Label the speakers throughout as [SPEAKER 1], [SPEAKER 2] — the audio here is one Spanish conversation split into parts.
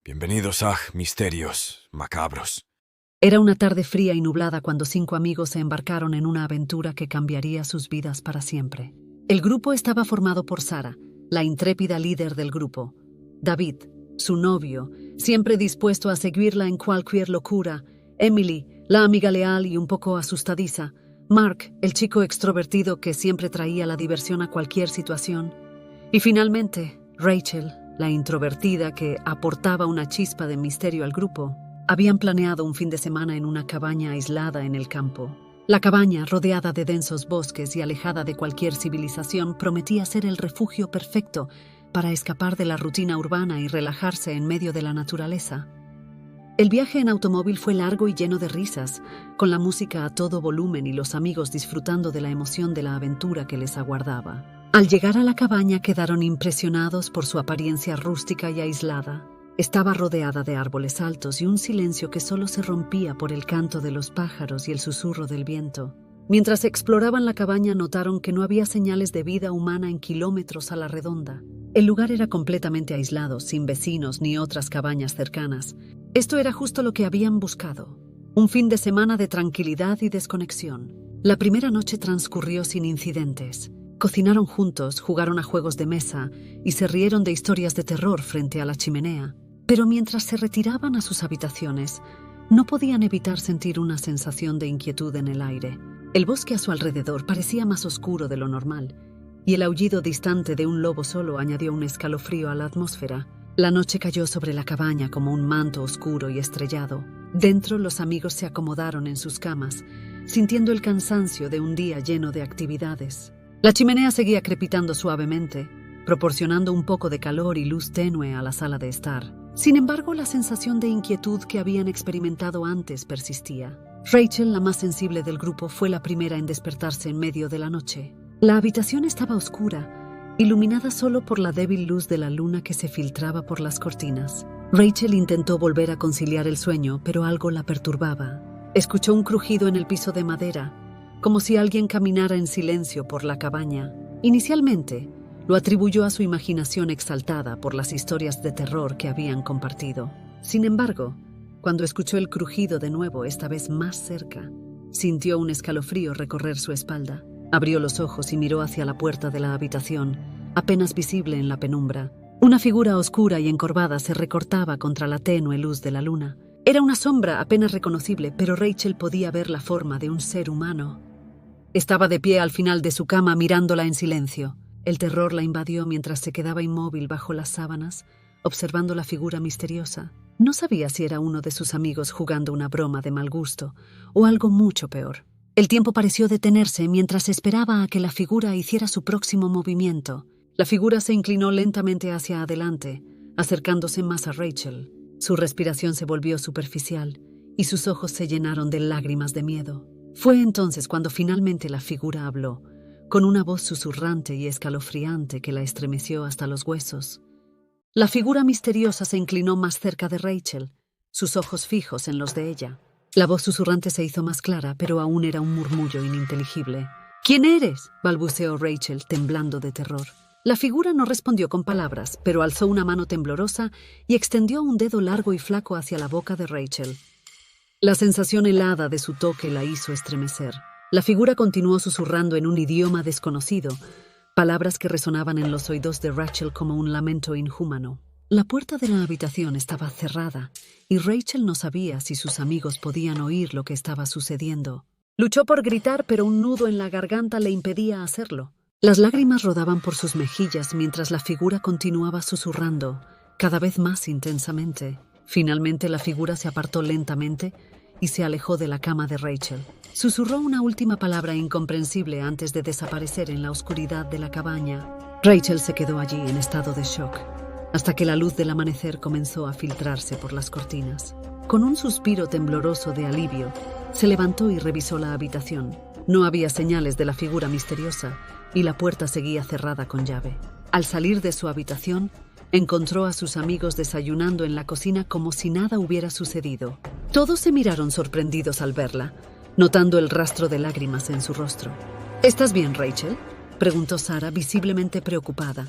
[SPEAKER 1] Bienvenidos a Misterios Macabros.
[SPEAKER 2] Era una tarde fría y nublada cuando 5 amigos se embarcaron en una aventura que cambiaría sus vidas para siempre. El grupo estaba formado por Sara, la intrépida líder del grupo; David, su novio, siempre dispuesto a seguirla en cualquier locura; Emily, la amiga leal y un poco asustadiza; Mark, el chico extrovertido que siempre traía la diversión a cualquier situación; y finalmente, Rachel, la introvertida que aportaba una chispa de misterio al grupo. Habían planeado un fin de semana en una cabaña aislada en el campo. La cabaña, rodeada de densos bosques y alejada de cualquier civilización, prometía ser el refugio perfecto para escapar de la rutina urbana y relajarse en medio de la naturaleza. El viaje en automóvil fue largo y lleno de risas, con la música a todo volumen y los amigos disfrutando de la emoción de la aventura que les aguardaba. Al llegar a la cabaña quedaron impresionados por su apariencia rústica y aislada. Estaba rodeada de árboles altos y un silencio que solo se rompía por el canto de los pájaros y el susurro del viento. Mientras exploraban la cabaña notaron que no había señales de vida humana en kilómetros a la redonda. El lugar era completamente aislado, sin vecinos ni otras cabañas cercanas. Esto era justo lo que habían buscado: un fin de semana de tranquilidad y desconexión. La primera noche transcurrió sin incidentes. Cocinaron juntos, jugaron a juegos de mesa y se rieron de historias de terror frente a la chimenea. Pero mientras se retiraban a sus habitaciones, no podían evitar sentir una sensación de inquietud en el aire. El bosque a su alrededor parecía más oscuro de lo normal, y el aullido distante de un lobo solo añadió un escalofrío a la atmósfera. La noche cayó sobre la cabaña como un manto oscuro y estrellado. Dentro, los amigos se acomodaron en sus camas, sintiendo el cansancio de un día lleno de actividades. La chimenea seguía crepitando suavemente, proporcionando un poco de calor y luz tenue a la sala de estar. Sin embargo, la sensación de inquietud que habían experimentado antes persistía. Rachel, la más sensible del grupo, fue la primera en despertarse en medio de la noche. La habitación estaba oscura, iluminada solo por la débil luz de la luna que se filtraba por las cortinas. Rachel intentó volver a conciliar el sueño, pero algo la perturbaba. Escuchó un crujido en el piso de madera, como si alguien caminara en silencio por la cabaña. Inicialmente, lo atribuyó a su imaginación exaltada por las historias de terror que habían compartido. Sin embargo, cuando escuchó el crujido de nuevo, esta vez más cerca, sintió un escalofrío recorrer su espalda. Abrió los ojos y miró hacia la puerta de la habitación, apenas visible en la penumbra. Una figura oscura y encorvada se recortaba contra la tenue luz de la luna. Era una sombra apenas reconocible, pero Rachel podía ver la forma de un ser humano. Estaba de pie al final de su cama mirándola en silencio. El terror la invadió mientras se quedaba inmóvil bajo las sábanas, observando la figura misteriosa. No sabía si era uno de sus amigos jugando una broma de mal gusto o algo mucho peor. El tiempo pareció detenerse mientras esperaba a que la figura hiciera su próximo movimiento. La figura se inclinó lentamente hacia adelante, acercándose más a Rachel. Su respiración se volvió superficial y sus ojos se llenaron de lágrimas de miedo. Fue entonces cuando finalmente la figura habló, con una voz susurrante y escalofriante que la estremeció hasta los huesos. La figura misteriosa se inclinó más cerca de Rachel, sus ojos fijos en los de ella. La voz susurrante se hizo más clara, pero aún era un murmullo ininteligible. «¿Quién eres?», balbuceó Rachel, temblando de terror. La figura no respondió con palabras, pero alzó una mano temblorosa y extendió un dedo largo y flaco hacia la boca de Rachel. La sensación helada de su toque la hizo estremecer. La figura continuó susurrando en un idioma desconocido, palabras que resonaban en los oídos de Rachel como un lamento inhumano. La puerta de la habitación estaba cerrada y Rachel no sabía si sus amigos podían oír lo que estaba sucediendo. Luchó por gritar, pero un nudo en la garganta le impedía hacerlo. Las lágrimas rodaban por sus mejillas mientras la figura continuaba susurrando, cada vez más intensamente. Finalmente la figura se apartó lentamente y se alejó de la cama de Rachel. Susurró una última palabra incomprensible antes de desaparecer en la oscuridad de la cabaña. Rachel se quedó allí en estado de shock, hasta que la luz del amanecer comenzó a filtrarse por las cortinas. Con un suspiro tembloroso de alivio, se levantó y revisó la habitación. No había señales de la figura misteriosa y la puerta seguía cerrada con llave. Al salir de su habitación, encontró a sus amigos desayunando en la cocina como si nada hubiera sucedido. Todos se miraron sorprendidos al verla, notando el rastro de lágrimas en su rostro. «¿Estás bien, Rachel?», preguntó Sara, visiblemente preocupada.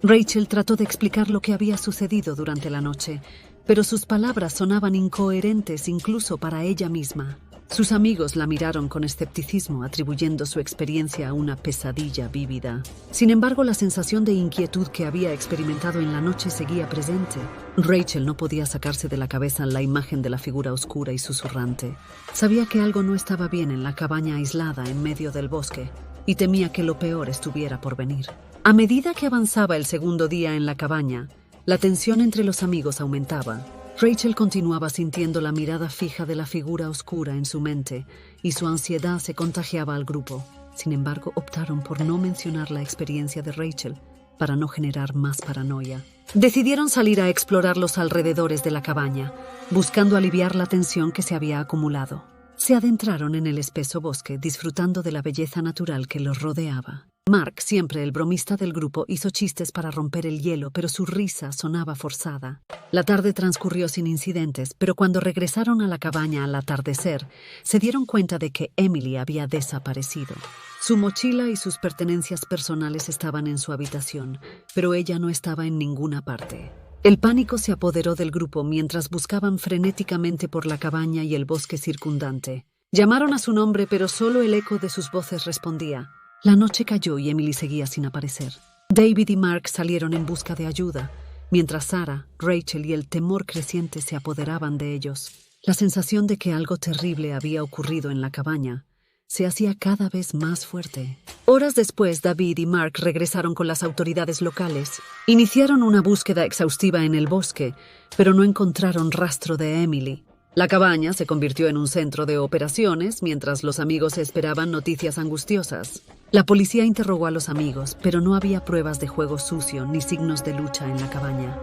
[SPEAKER 2] Rachel trató de explicar lo que había sucedido durante la noche, pero sus palabras sonaban incoherentes incluso para ella misma. Sus amigos la miraron con escepticismo, atribuyendo su experiencia a una pesadilla vívida. Sin embargo, la sensación de inquietud que había experimentado en la noche seguía presente. Rachel no podía sacarse de la cabeza la imagen de la figura oscura y susurrante. Sabía que algo no estaba bien en la cabaña aislada en medio del bosque, y temía que lo peor estuviera por venir. A medida que avanzaba el segundo día en la cabaña, la tensión entre los amigos aumentaba. Rachel continuaba sintiendo la mirada fija de la figura oscura en su mente y su ansiedad se contagiaba al grupo. Sin embargo, optaron por no mencionar la experiencia de Rachel para no generar más paranoia. Decidieron salir a explorar los alrededores de la cabaña, buscando aliviar la tensión que se había acumulado. Se adentraron en el espeso bosque, disfrutando de la belleza natural que los rodeaba. Mark, siempre el bromista del grupo, hizo chistes para romper el hielo, pero su risa sonaba forzada. La tarde transcurrió sin incidentes, pero cuando regresaron a la cabaña al atardecer, se dieron cuenta de que Emily había desaparecido. Su mochila y sus pertenencias personales estaban en su habitación, pero ella no estaba en ninguna parte. El pánico se apoderó del grupo mientras buscaban frenéticamente por la cabaña y el bosque circundante. Llamaron a su nombre, pero solo el eco de sus voces respondía. La noche cayó y Emily seguía sin aparecer. David y Mark salieron en busca de ayuda, mientras Sarah, Rachel y el temor creciente se apoderaban de ellos. La sensación de que algo terrible había ocurrido en la cabaña se hacía cada vez más fuerte. Horas después, David y Mark regresaron con las autoridades locales. Iniciaron una búsqueda exhaustiva en el bosque, pero no encontraron rastro de Emily. La cabaña se convirtió en un centro de operaciones mientras los amigos esperaban noticias angustiosas. La policía interrogó a los amigos, pero no había pruebas de juego sucio ni signos de lucha en la cabaña.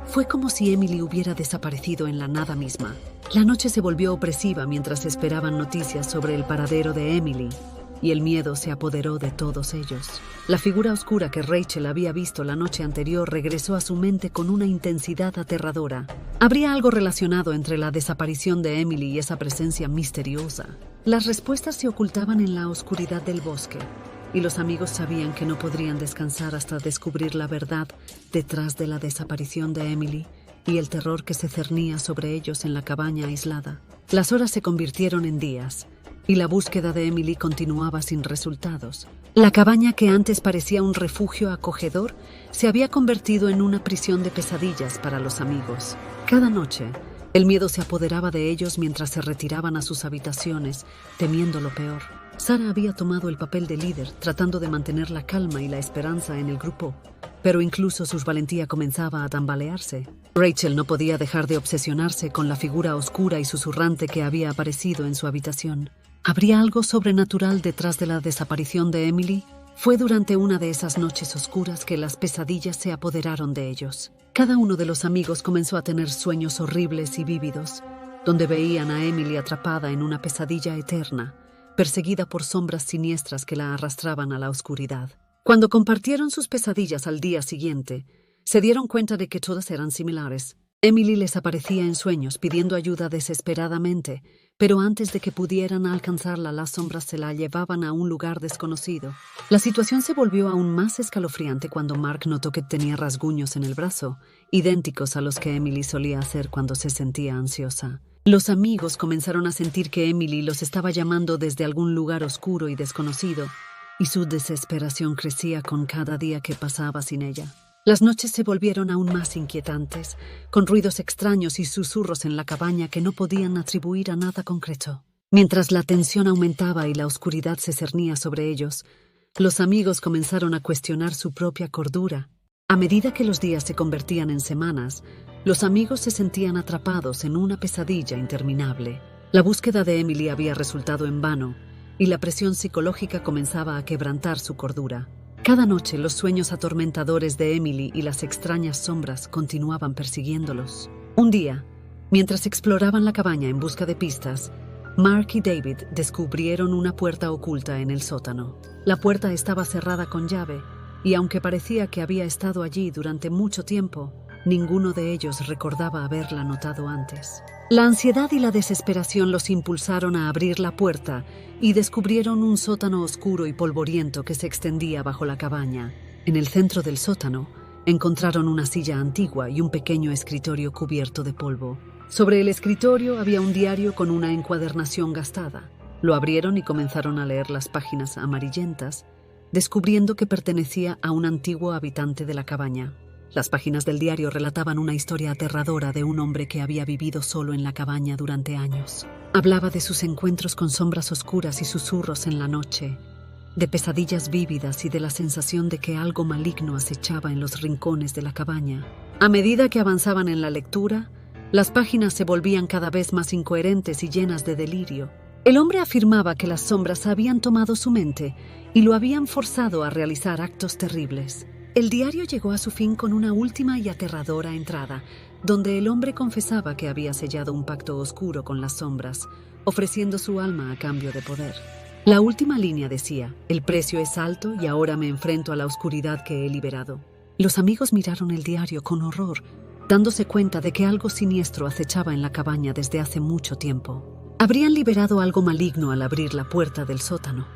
[SPEAKER 2] Fue como si Emily hubiera desaparecido en la nada misma. La noche se volvió opresiva mientras esperaban noticias sobre el paradero de Emily, y el miedo se apoderó de todos ellos. La figura oscura que Rachel había visto la noche anterior regresó a su mente con una intensidad aterradora. ¿Habría algo relacionado entre la desaparición de Emily y esa presencia misteriosa? Las respuestas se ocultaban en la oscuridad del bosque, y los amigos sabían que no podrían descansar hasta descubrir la verdad detrás de la desaparición de Emily y el terror que se cernía sobre ellos en la cabaña aislada. Las horas se convirtieron en días, y la búsqueda de Emily continuaba sin resultados. La cabaña que antes parecía un refugio acogedor se había convertido en una prisión de pesadillas para los amigos. Cada noche, el miedo se apoderaba de ellos mientras se retiraban a sus habitaciones, temiendo lo peor. Sarah había tomado el papel de líder, tratando de mantener la calma y la esperanza en el grupo, pero incluso su valentía comenzaba a tambalearse. Rachel no podía dejar de obsesionarse con la figura oscura y susurrante que había aparecido en su habitación. ¿Habría algo sobrenatural detrás de la desaparición de Emily? Fue durante una de esas noches oscuras que las pesadillas se apoderaron de ellos. Cada uno de los amigos comenzó a tener sueños horribles y vívidos, donde veían a Emily atrapada en una pesadilla eterna, perseguida por sombras siniestras que la arrastraban a la oscuridad. Cuando compartieron sus pesadillas al día siguiente, se dieron cuenta de que todas eran similares. Emily les aparecía en sueños pidiendo ayuda desesperadamente, pero antes de que pudieran alcanzarla, las sombras se la llevaban a un lugar desconocido. La situación se volvió aún más escalofriante cuando Mark notó que tenía rasguños en el brazo, idénticos a los que Emily solía hacer cuando se sentía ansiosa. Los amigos comenzaron a sentir que Emily los estaba llamando desde algún lugar oscuro y desconocido, y su desesperación crecía con cada día que pasaba sin ella. Las noches se volvieron aún más inquietantes, con ruidos extraños y susurros en la cabaña que no podían atribuir a nada concreto. Mientras la tensión aumentaba y la oscuridad se cernía sobre ellos, los amigos comenzaron a cuestionar su propia cordura. A medida que los días se convertían en semanas, los amigos se sentían atrapados en una pesadilla interminable. La búsqueda de Emily había resultado en vano, y la presión psicológica comenzaba a quebrantar su cordura. Cada noche los sueños atormentadores de Emily y las extrañas sombras continuaban persiguiéndolos. Un día, mientras exploraban la cabaña en busca de pistas, Mark y David descubrieron una puerta oculta en el sótano. La puerta estaba cerrada con llave, y aunque parecía que había estado allí durante mucho tiempo, ninguno de ellos recordaba haberla notado antes. La ansiedad y la desesperación los impulsaron a abrir la puerta y descubrieron un sótano oscuro y polvoriento que se extendía bajo la cabaña. En el centro del sótano, Encontraron una silla antigua y un pequeño escritorio cubierto de polvo. Sobre el escritorio había un diario con una encuadernación gastada. Lo abrieron y comenzaron a leer las páginas amarillentas, descubriendo que pertenecía a un antiguo habitante de la cabaña. Las páginas del diario relataban una historia aterradora de un hombre que había vivido solo en la cabaña durante años. Hablaba de sus encuentros con sombras oscuras y susurros en la noche, de pesadillas vívidas y de la sensación de que algo maligno acechaba en los rincones de la cabaña. A medida que avanzaban en la lectura, las páginas se volvían cada vez más incoherentes y llenas de delirio. El hombre afirmaba que las sombras habían tomado su mente y lo habían forzado a realizar actos terribles. El diario llegó a su fin con una última y aterradora entrada, donde el hombre confesaba que había sellado un pacto oscuro con las sombras, ofreciendo su alma a cambio de poder. La última línea decía: «El precio es alto y ahora me enfrento a la oscuridad que he liberado». Los amigos miraron el diario con horror, dándose cuenta de que algo siniestro acechaba en la cabaña desde hace mucho tiempo. Habrían liberado algo maligno al abrir la puerta del sótano.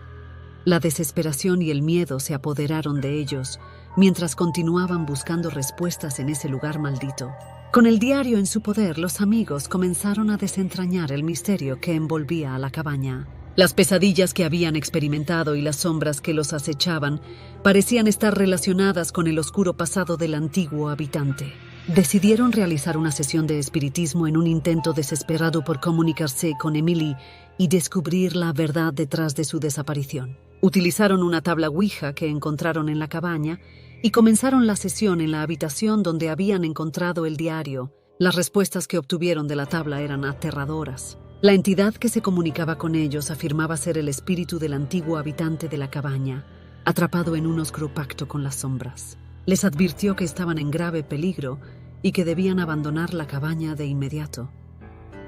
[SPEAKER 2] La desesperación y el miedo se apoderaron de ellos mientras continuaban buscando respuestas en ese lugar maldito. Con el diario en su poder, los amigos comenzaron a desentrañar el misterio que envolvía a la cabaña. Las pesadillas que habían experimentado y las sombras que los acechaban parecían estar relacionadas con el oscuro pasado del antiguo habitante. Decidieron realizar una sesión de espiritismo en un intento desesperado por comunicarse con Emily y descubrir la verdad detrás de su desaparición. Utilizaron una tabla Ouija que encontraron en la cabaña y comenzaron la sesión en la habitación donde habían encontrado el diario. Las respuestas que obtuvieron de la tabla eran aterradoras. La entidad que se comunicaba con ellos afirmaba ser el espíritu del antiguo habitante de la cabaña, atrapado en un oscuro pacto con las sombras. Les advirtió que estaban en grave peligro y que debían abandonar la cabaña de inmediato.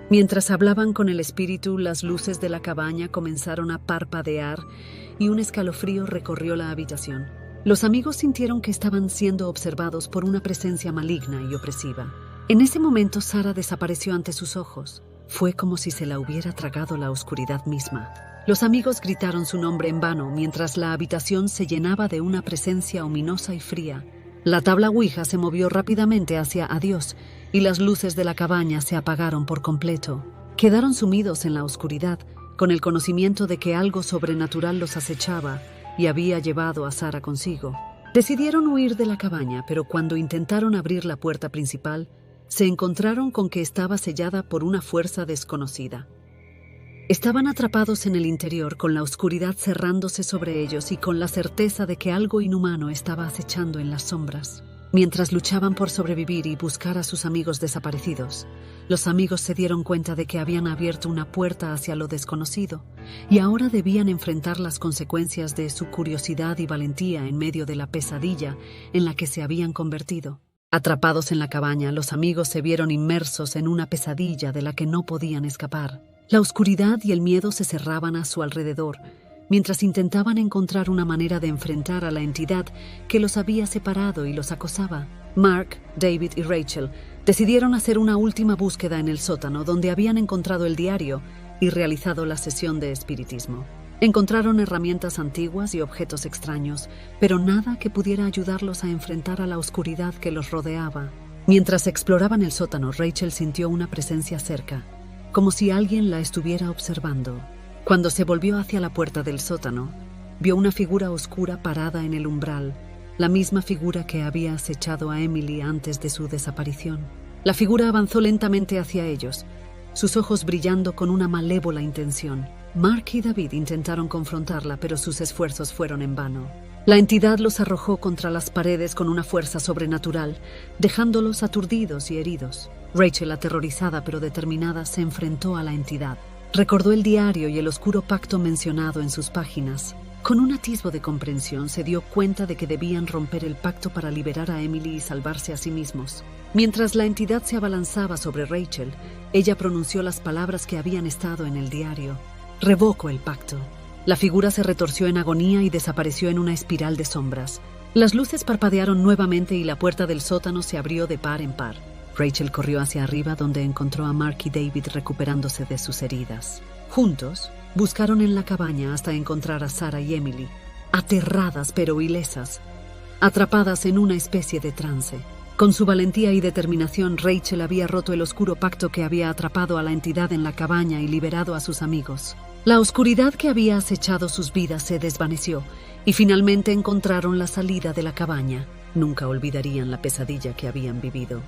[SPEAKER 2] Mientras hablaban con el espíritu, las luces de la cabaña comenzaron a parpadear y un escalofrío recorrió la habitación. Los amigos sintieron que estaban siendo observados por una presencia maligna y opresiva. En ese momento, Sarah desapareció ante sus ojos. Fue como si se la hubiera tragado la oscuridad misma. Los amigos gritaron su nombre en vano mientras la habitación se llenaba de una presencia ominosa y fría. La tabla Ouija se movió rápidamente hacia adiós y las luces de la cabaña se apagaron por completo. Quedaron sumidos en la oscuridad, con el conocimiento de que algo sobrenatural los acechaba y había llevado a Sarah consigo. Decidieron huir de la cabaña, pero cuando intentaron abrir la puerta principal, se encontraron con que estaba sellada por una fuerza desconocida. Estaban atrapados en el interior, con la oscuridad cerrándose sobre ellos y con la certeza de que algo inhumano estaba acechando en las sombras. Mientras luchaban por sobrevivir y buscar a sus amigos desaparecidos, los amigos se dieron cuenta de que habían abierto una puerta hacia lo desconocido y ahora debían enfrentar las consecuencias de su curiosidad y valentía en medio de la pesadilla en la que se habían convertido. Atrapados en la cabaña, los amigos se vieron inmersos en una pesadilla de la que no podían escapar. La oscuridad y el miedo se cerraban a su alrededor, mientras intentaban encontrar una manera de enfrentar a la entidad que los había separado y los acosaba. Mark, David y Rachel decidieron hacer una última búsqueda en el sótano, donde habían encontrado el diario y realizado la sesión de espiritismo. Encontraron herramientas antiguas y objetos extraños, pero nada que pudiera ayudarlos a enfrentar a la oscuridad que los rodeaba. Mientras exploraban el sótano, Rachel sintió una presencia cerca, como si alguien la estuviera observando. Cuando se volvió hacia la puerta del sótano, vio una figura oscura parada en el umbral, la misma figura que había acechado a Emily antes de su desaparición. La figura avanzó lentamente hacia ellos, sus ojos brillando con una malévola intención. Mark y David intentaron confrontarla, pero sus esfuerzos fueron en vano. La entidad los arrojó contra las paredes con una fuerza sobrenatural, dejándolos aturdidos y heridos. Rachel, aterrorizada pero determinada, se enfrentó a la entidad. Recordó el diario y el oscuro pacto mencionado en sus páginas. Con un atisbo de comprensión, se dio cuenta de que debían romper el pacto para liberar a Emily y salvarse a sí mismos. Mientras la entidad se abalanzaba sobre Rachel, ella pronunció las palabras que habían estado en el diario. Revoco el pacto. La figura se retorció en agonía y desapareció en una espiral de sombras. Las luces parpadearon nuevamente y la puerta del sótano se abrió de par en par. Rachel corrió hacia arriba, donde encontró a Mark y David recuperándose de sus heridas. Juntos, buscaron en la cabaña hasta encontrar a Sarah y Emily, aterradas pero ilesas. atrapadas en una especie de trance. Con su valentía y determinación, Rachel había roto el oscuro pacto que había atrapado a la entidad en la cabaña y liberado a sus amigos. La oscuridad que había acechado sus vidas se desvaneció y finalmente encontraron la salida de la cabaña. Nunca olvidarían la pesadilla que habían vivido,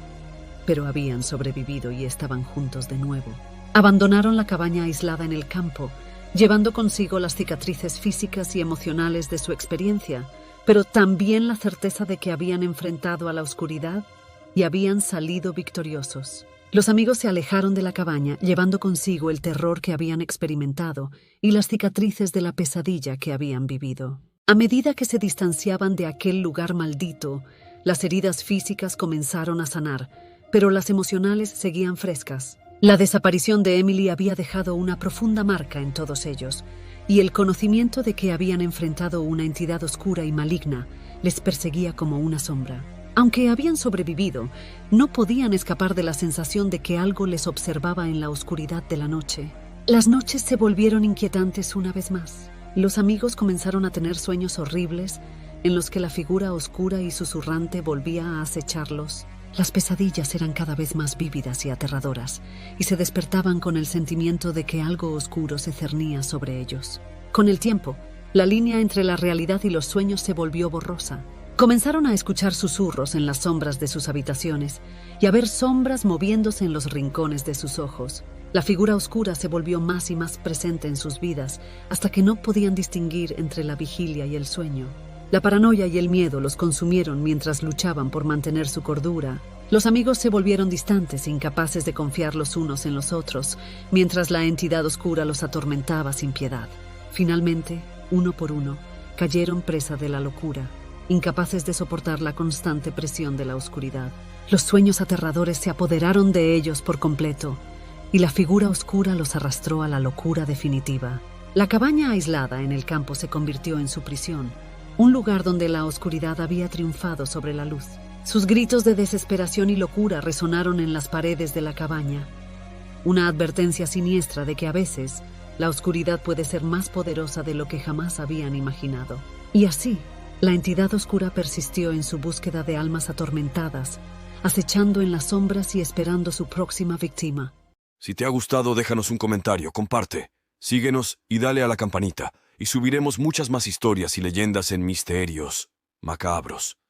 [SPEAKER 2] pero habían sobrevivido y estaban juntos de nuevo. Abandonaron la cabaña aislada en el campo, llevando consigo las cicatrices físicas y emocionales de su experiencia, pero también la certeza de que habían enfrentado a la oscuridad y habían salido victoriosos. Los amigos se alejaron de la cabaña, llevando consigo el terror que habían experimentado y las cicatrices de la pesadilla que habían vivido. A medida que se distanciaban de aquel lugar maldito, las heridas físicas comenzaron a sanar, pero las emocionales seguían frescas. La desaparición de Emily había dejado una profunda marca en todos ellos, y el conocimiento de que habían enfrentado una entidad oscura y maligna les perseguía como una sombra. Aunque habían sobrevivido, no podían escapar de la sensación de que algo les observaba en la oscuridad de la noche. Las noches se volvieron inquietantes una vez más. Los amigos comenzaron a tener sueños horribles en los que la figura oscura y susurrante volvía a acecharlos. Las pesadillas eran cada vez más vívidas y aterradoras, y se despertaban con el sentimiento de que algo oscuro se cernía sobre ellos. Con el tiempo, la línea entre la realidad y los sueños se volvió borrosa. Comenzaron a escuchar susurros en las sombras de sus habitaciones y a ver sombras moviéndose en los rincones de sus ojos. La figura oscura se volvió más y más presente en sus vidas hasta que no podían distinguir entre la vigilia y el sueño. La paranoia y el miedo los consumieron mientras luchaban por mantener su cordura. Los amigos se volvieron distantes, incapaces de confiar los unos en los otros, mientras la entidad oscura los atormentaba sin piedad. Finalmente, uno por uno, cayeron presa de la locura, incapaces de soportar la constante presión de la oscuridad. Los sueños aterradores se apoderaron de ellos por completo, y la figura oscura los arrastró a la locura definitiva. La cabaña aislada en el campo se convirtió en su prisión, un lugar donde la oscuridad había triunfado sobre la luz. Sus gritos de desesperación y locura resonaron en las paredes de la cabaña, una advertencia siniestra de que a veces la oscuridad puede ser más poderosa de lo que jamás habían imaginado. Y así, la entidad oscura persistió en su búsqueda de almas atormentadas, acechando en las sombras y esperando su próxima víctima.
[SPEAKER 1] Si te ha gustado, déjanos un comentario, comparte, síguenos y dale a la campanita, y subiremos muchas más historias y leyendas en Misterios Macabros.